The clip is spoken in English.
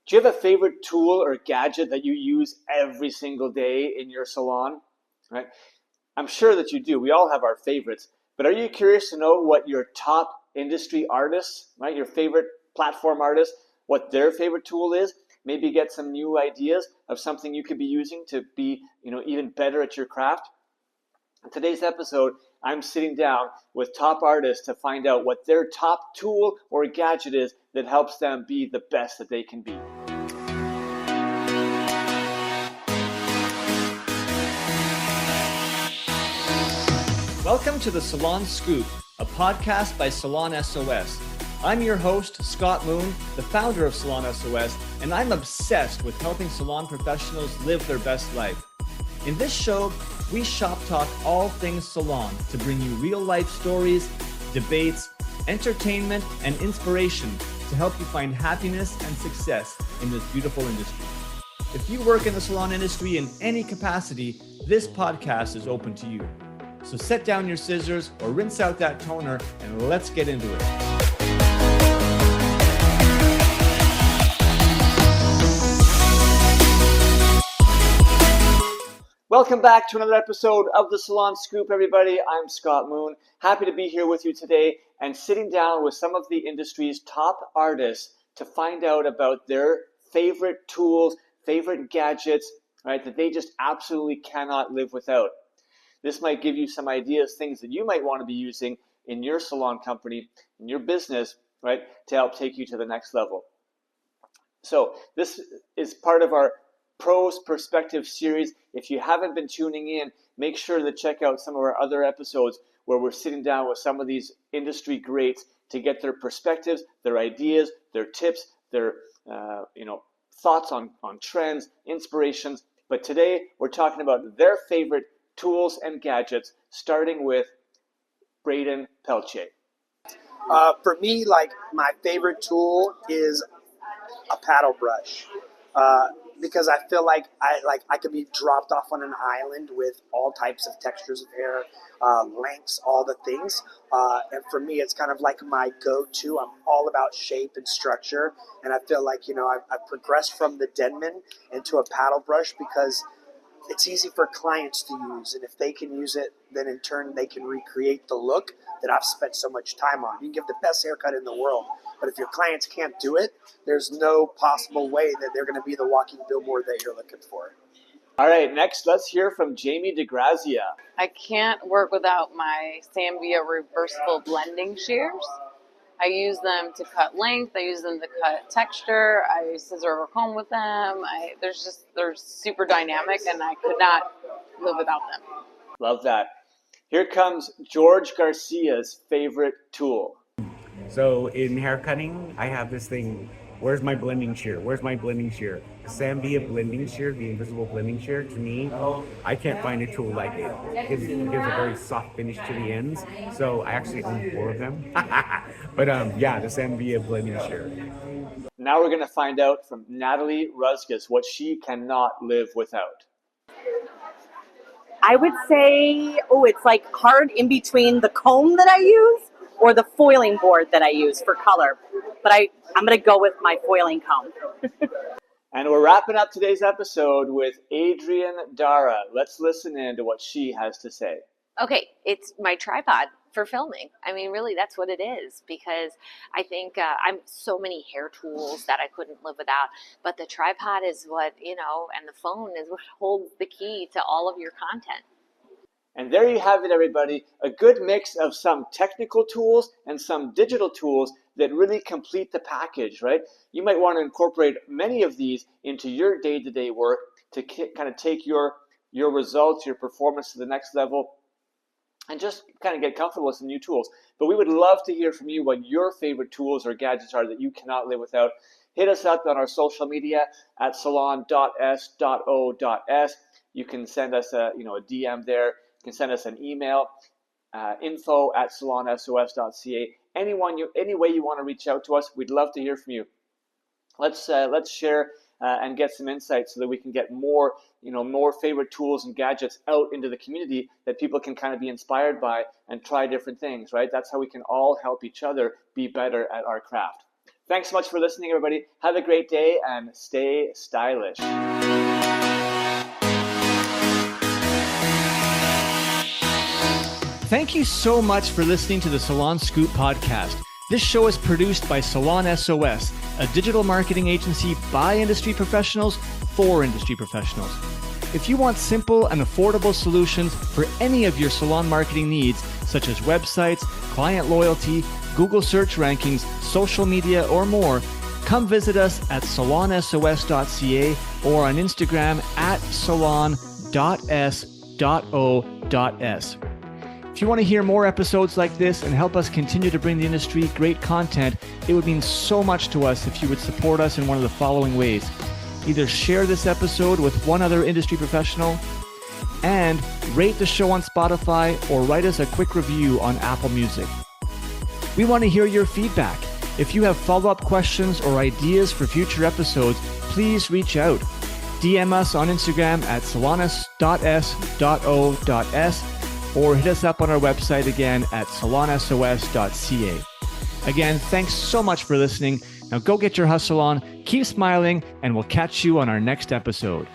Do you have a favorite tool or gadget that you use every single day in your salon? Right? I'm sure that you do. We all have our favorites. But are you curious to know what your top industry artists, right, your favorite platform artists, what their favorite tool is? Maybe get some new ideas of something you could be using to be, even better at your craft. In today's episode, I'm sitting down with top artists to find out what their top tool or gadget is that helps them be the best that they can be. Welcome to the Salon Scoop, a podcast by Salon S.O.S. I'm your host, Scott Moon, the founder of Salon S.O.S., and I'm obsessed with helping salon professionals live their best life. In this show, we shop talk all things salon to bring you real-life stories, debates, entertainment, and inspiration to help you find happiness and success in this beautiful industry. If you work in the salon industry in any capacity, this podcast is open to you. So set down your scissors or rinse out that toner and let's get into it. Welcome back to another episode of the Salon Scoop, everybody. I'm Scott Moon. Happy to be here with you today and sitting down with some of the industry's top artists to find out about their favorite tools, favorite gadgets, right, that they just absolutely cannot live without. This might give you some ideas, things that you might want to be using in your salon company, in your business, right, to help take you to the next level. So this is part of our Pros Perspective series. If you haven't been tuning in, make sure to check out some of our other episodes where we're sitting down with some of these industry greats to get their perspectives, their ideas, their tips, their thoughts on trends, inspirations. But today we're talking about their favorite tools and gadgets, starting with Braden Pelche. For me, my favorite tool is a paddle brush, because I feel like I could be dropped off on an island with all types of textures of hair, lengths, all the things. And for me, it's kind of like my go-to. I'm all about shape and structure, and I feel like I've progressed from the Denman into a paddle brush because it's easy for clients to use, and if they can use it, then in turn they can recreate the look that I've spent so much time on. You can give the best haircut in the world, but if your clients can't do it, there's no possible way that they're going to be the walking billboard that you're looking for. All right, next let's hear from Jamie DeGrazia. I can't work without my Zambia reversible blending shears. I use them to cut length. I use them to cut texture. I scissor or comb with them. They're super dynamic, and I could not live without them. Love that. Here comes George Garcia's favorite tool. So in hair cutting, I have this thing. Where's my blending shear? Where's my blending shear? The Zambia blending shear, the invisible blending shear, to me, I can't find a tool like it. It gives a very soft finish to the ends. So I actually own 4 of them. But the Zambia blending shear. Now we're going to find out from Natalie Ruskus what she cannot live without. I would say, it's like hard in between the comb that I use or the foiling board that I use for color. But I'm going to go with my foiling comb. And we're wrapping up today's episode with Adrienne Dara. Let's listen in to what she has to say. Okay, it's my tripod for filming. I mean, really, that's what it is, because I think I'm so many hair tools that I couldn't live without, but the tripod is what, and the phone is what holds the key to all of your content. And there you have it, everybody. A good mix of some technical tools and some digital tools that really complete the package, right? You might want to incorporate many of these into your day-to-day work to kind of take your results, your performance to the next level, and just kind of get comfortable with some new tools. But we would love to hear from you what your favorite tools or gadgets are that you cannot live without. Hit us up on our social media at salon.s.o.s. You can send us a DM there. You can send us an email, info@salonsos.ca. Any way you want to reach out to us, we'd love to hear from you. Let's share and get some insights so that we can get more favorite tools and gadgets out into the community that people can kind of be inspired by and try different things, right? That's how we can all help each other be better at our craft. Thanks so much for listening, everybody. Have a great day and stay stylish. Thank you so much for listening to the Salon Scoop podcast. This show is produced by Salon S.O.S, a digital marketing agency by industry professionals for industry professionals. If you want simple and affordable solutions for any of your salon marketing needs, such as websites, client loyalty, Google search rankings, social media, or more, come visit us at salonsos.ca or on Instagram at salon.s.o.s. If you want to hear more episodes like this and help us continue to bring the industry great content, it would mean so much to us if you would support us in one of the following ways. Either share this episode with one other industry professional, and rate the show on Spotify or write us a quick review on Apple Music. We want to hear your feedback. If you have follow-up questions or ideas for future episodes, please reach out. DM us on Instagram at salonis.s.o.s or hit us up on our website again at salonsos.ca. Again, thanks so much for listening. Now go get your hustle on, keep smiling, and we'll catch you on our next episode.